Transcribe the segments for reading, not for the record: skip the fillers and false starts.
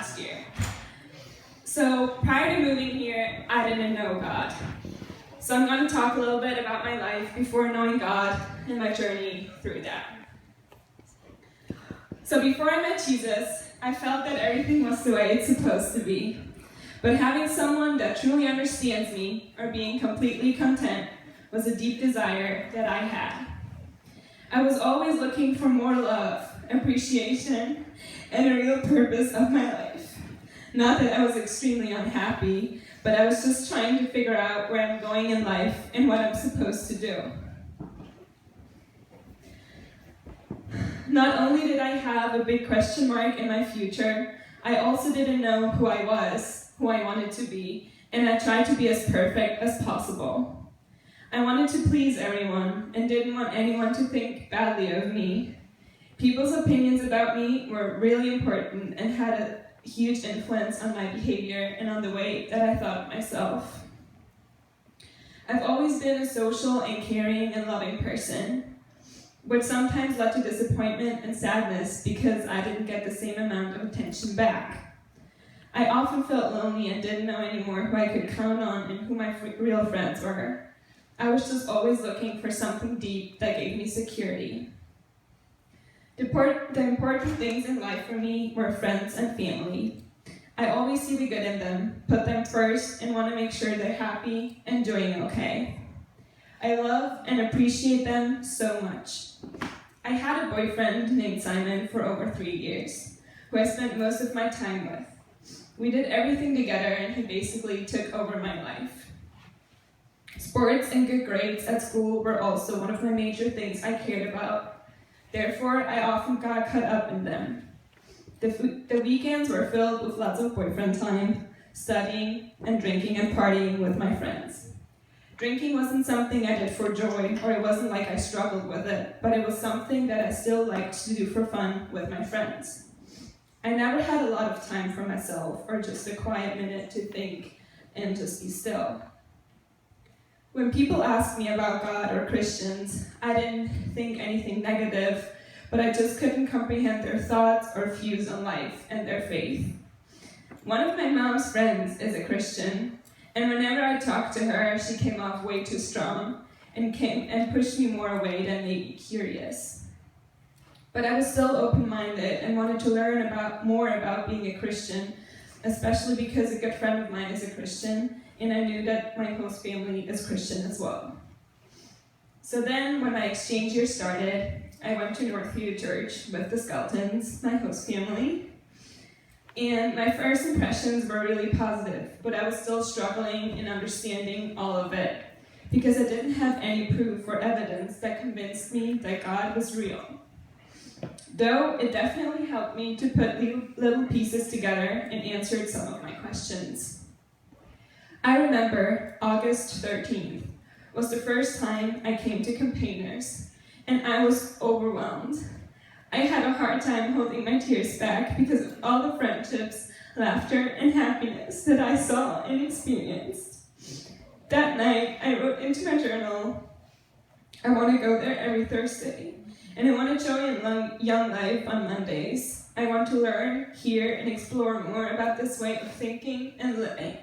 last year. So prior to moving here, I didn't know God. So I'm going to talk a little bit about my life before knowing God and my journey through that. So before I met Jesus, I felt that everything was the way it's supposed to be. But having someone that truly understands me or being completely content was a deep desire that I had. I was always looking for more love, appreciation, and a real purpose of my life. Not that I was extremely unhappy, but I was just trying to figure out where I'm going in life and what I'm supposed to do. Not only did I have a big question mark in my future, I also didn't know who I was, who I wanted to be, and I tried to be as perfect as possible. I wanted to please everyone and didn't want anyone to think badly of me. People's opinions about me were really important and had a huge influence on my behavior and on the way that I thought of myself. I've always been a social and caring and loving person, which sometimes led to disappointment and sadness because I didn't get the same amount of attention back. I often felt lonely and didn't know anymore who I could count on and who my real friends were. I was just always looking for something deep that gave me security. The important things in life for me were friends and family. I always see the good in them, put them first, and want to make sure they're happy and doing okay. I love and appreciate them so much. I had a boyfriend named Simon for over 3 years, who I spent most of my time with. We did everything together, and he basically took over my life. Sports and good grades at school were also one of the major things I cared about. Therefore, I often got caught up in them. The weekends were filled with lots of boyfriend time, studying, and drinking and partying with my friends. Drinking wasn't something I did for joy, or it wasn't like I struggled with it, but it was something that I still liked to do for fun with my friends. I never had a lot of time for myself, or just a quiet minute to think and just be still. When people asked me about God or Christians, I didn't think anything negative, but I just couldn't comprehend their thoughts or views on life and their faith. One of my mom's friends is a Christian, and whenever I talked to her, she came off way too strong and pushed me more away than made me curious. But I was still open-minded and wanted to learn more about being a Christian, especially because a good friend of mine is a Christian, and I knew that my host family is Christian as well. So then, when my exchange year started, I went to Northview Church with the Skeltons, my host family, and my first impressions were really positive, but I was still struggling in understanding all of it, because I didn't have any proof or evidence that convinced me that God was real. Though it definitely helped me to put little pieces together and answered some of my questions. I remember August 13th was the first time I came to Campaigners, and I was overwhelmed. I had a hard time holding my tears back because of all the friendships, laughter, and happiness that I saw and experienced. That night, I wrote into my journal, I want to go there every Thursday, and I want to join Young Life on Mondays. I want to learn, hear, and explore more about this way of thinking and living.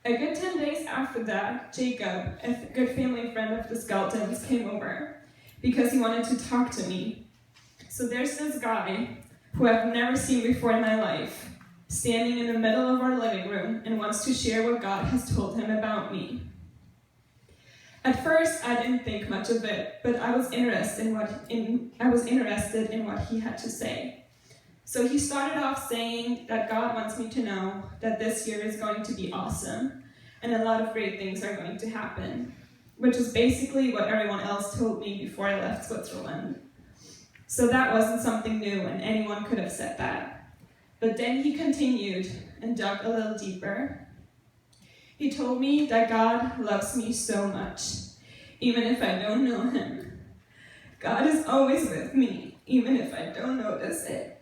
A good 10 days after that, Jacob, a good family friend of the Skeltons, came over because he wanted to talk to me. So there's this guy who I've never seen before in my life, standing in the middle of our living room and wants to share what God has told him about me. At first, I didn't think much of it, but I was interested in what he had to say. So he started off saying that God wants me to know that this year is going to be awesome, and a lot of great things are going to happen, which is basically what everyone else told me before I left Switzerland. So that wasn't something new, and anyone could have said that. But then he continued and dug a little deeper. He told me that God loves me so much, even if I don't know him. God is always with me, even if I don't notice it.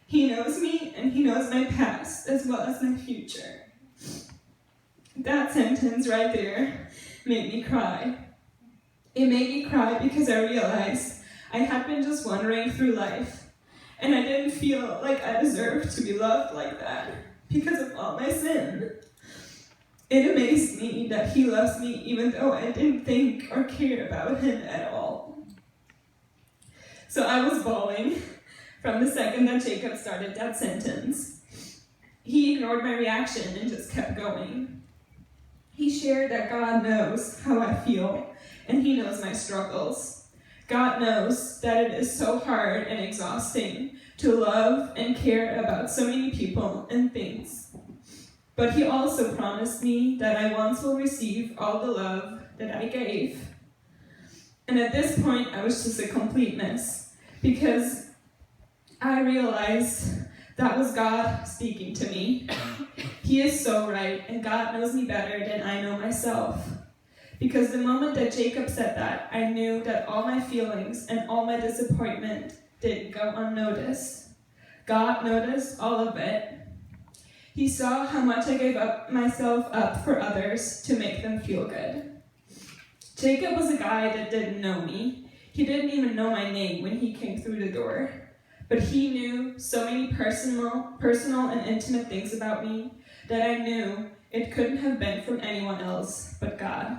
He knows me, and he knows my past as well as my future. That sentence right there made me cry. It made me cry because I realized I had been just wandering through life And I didn't feel like I deserved to be loved like that because of all my sin. It amazed me that he loves me even though I didn't think or care about him at all. So I was bawling from the second that Jacob started that sentence. He ignored my reaction and just kept going. He shared that God knows how I feel, and he knows my struggles. God knows that it is so hard and exhausting to love and care about so many people and things. But he also promised me that I once will receive all the love that I gave. And at this point, I was just a complete mess, because I realized that was God speaking to me. He is so right, and God knows me better than I know myself. Because the moment that Jacob said that, I knew that all my feelings and all my disappointment didn't go unnoticed. God noticed all of it. He saw how much I gave myself up for others to make them feel good. Jacob was a guy that didn't know me. He didn't even know my name when he came through the door. But he knew so many personal and intimate things about me that I knew it couldn't have been from anyone else but God.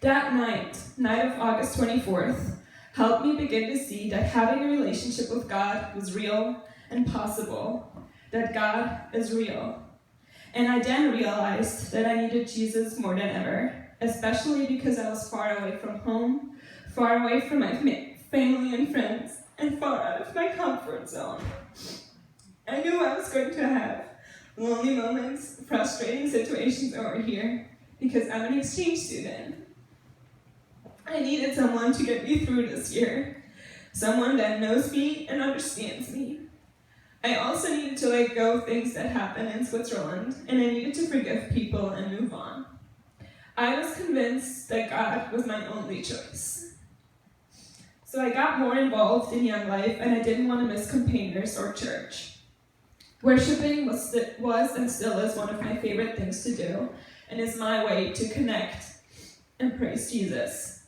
That night of August 24th, helped me begin to see that having a relationship with God was real and possible, that God is real. And I then realized that I needed Jesus more than ever, especially because I was far away from home, far away from my family and friends, and far out of my comfort zone. I knew I was going to have lonely moments, frustrating situations over here, because I'm an exchange student. I needed someone to get me through this year, someone that knows me and understands me. I also needed to let go of things that happened in Switzerland, and I needed to forgive people and move on. I was convinced that God was my only choice. So I got more involved in Young Life, and I didn't want to miss campaigners or church. Worshipping was and still is one of my favorite things to do, and is my way to connect and praise Jesus.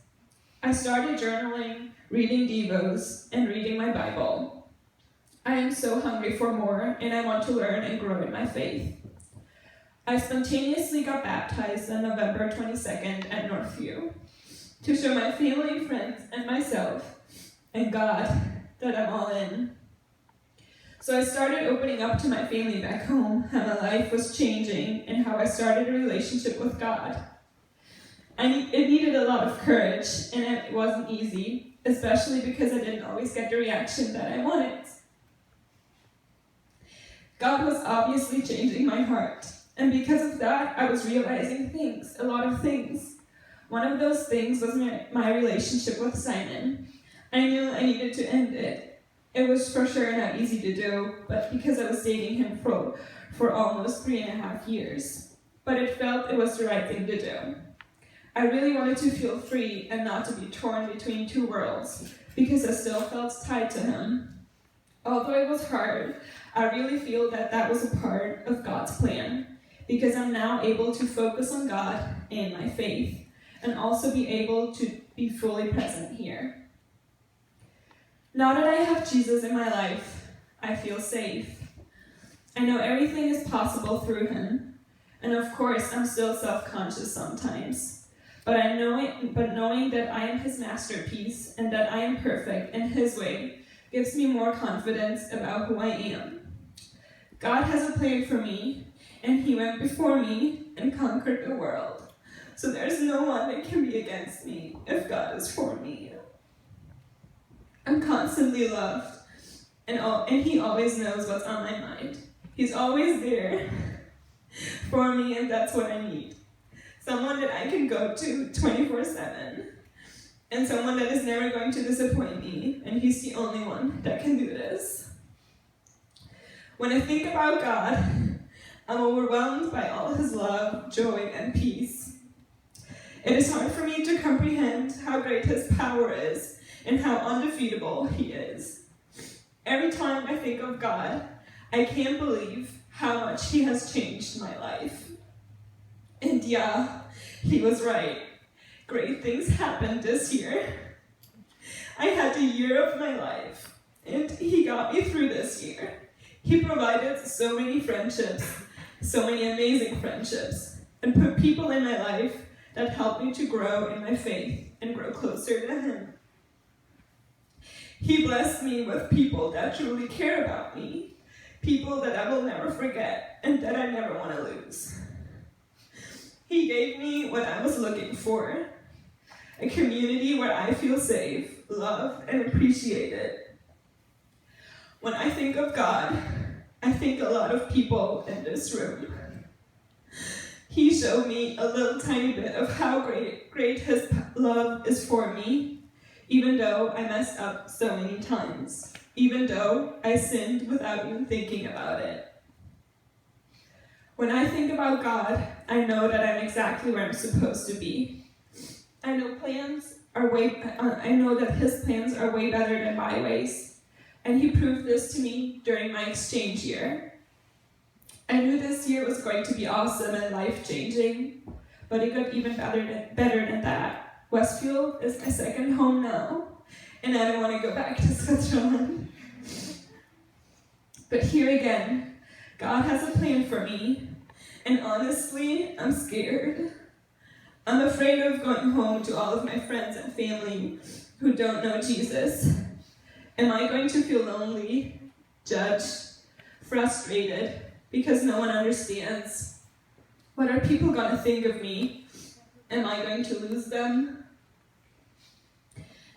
I started journaling, reading devos, and reading my Bible. I am so hungry for more, and I want to learn and grow in my faith. I spontaneously got baptized on November 22nd at Northview to show my family, friends, and myself, and God, that I'm all in. So I started opening up to my family back home, how my life was changing, and how I started a relationship with God. It needed a lot of courage, and it wasn't easy, especially because I didn't always get the reaction that I wanted. God was obviously changing my heart, and because of that, I was realizing a lot of things. One of those things was my relationship with Simon. I knew I needed to end it. It was for sure not easy to do, but because I was dating him for almost 3.5 years. But it felt it was the right thing to do. I really wanted to feel free and not to be torn between two worlds, because I still felt tied to him. Although it was hard, I really feel that was a part of God's plan, because I'm now able to focus on God and my faith, and also be able to be fully present here. Now that I have Jesus in my life, I feel safe. I know everything is possible through him, and of course I'm still self-conscious sometimes. But knowing that I am his masterpiece and that I am perfect in his way gives me more confidence about who I am. God has a plan for me, and he went before me and conquered the world. So there's no one that can be against me if God is for me. I'm constantly loved, and he always knows what's on my mind. He's always there for me, and that's what I need. Someone that I can go to 24/7, and someone that is never going to disappoint me, and he's the only one that can do this. When I think about God, I'm overwhelmed by all his love, joy, and peace. It is hard for me to comprehend how great his power is and how undefeatable he is. Every time I think of God, I can't believe how much he has changed my life. And yeah, he was right. Great things happened this year. I had the year of my life. And he got me through this year. He provided so many friendships, so many amazing friendships, and put people in my life that helped me to grow in my faith and grow closer to him. He blessed me with people that truly care about me, people that I will never forget and that I never want to lose. He gave me what I was looking for, a community where I feel safe, loved, and appreciated. When I think of God, I think a lot of people in this room. He showed me a little tiny bit of how great his love is for me, even though I messed up so many times, even though I sinned without even thinking about it. When I think about God, I know that I'm exactly where I'm supposed to be. I know that his plans are way better than my ways, and he proved this to me during my exchange year. I knew this year was going to be awesome and life-changing, but it got even better than that. Westfield is my second home now, and I don't want to go back to Switzerland. But here again, God has a plan for me, and honestly, I'm scared. I'm afraid of going home to all of my friends and family who don't know Jesus. Am I going to feel lonely, judged, frustrated, because no one understands? What are people going to think of me? Am I going to lose them?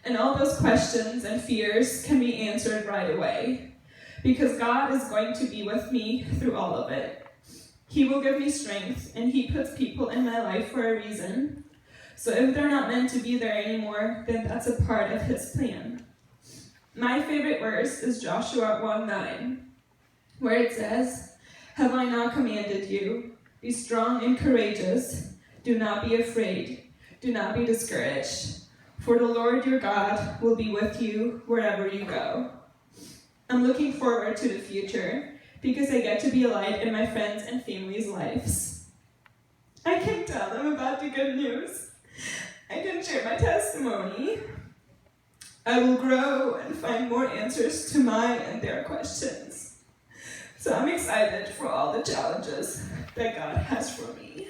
And all those questions and fears can be answered right away, because God is going to be with me through all of it. He will give me strength, and he puts people in my life for a reason. So if they're not meant to be there anymore, then that's a part of his plan. My favorite verse is Joshua 1:9, where it says, "Have I not commanded you? Be strong and courageous. Do not be afraid. Do not be discouraged. For the Lord your God will be with you wherever you go." I'm looking forward to the future because I get to be a light in my friends' and family's lives. I can tell them about the good news. I can share my testimony. I will grow and find more answers to my and their questions. So I'm excited for all the challenges that God has for me.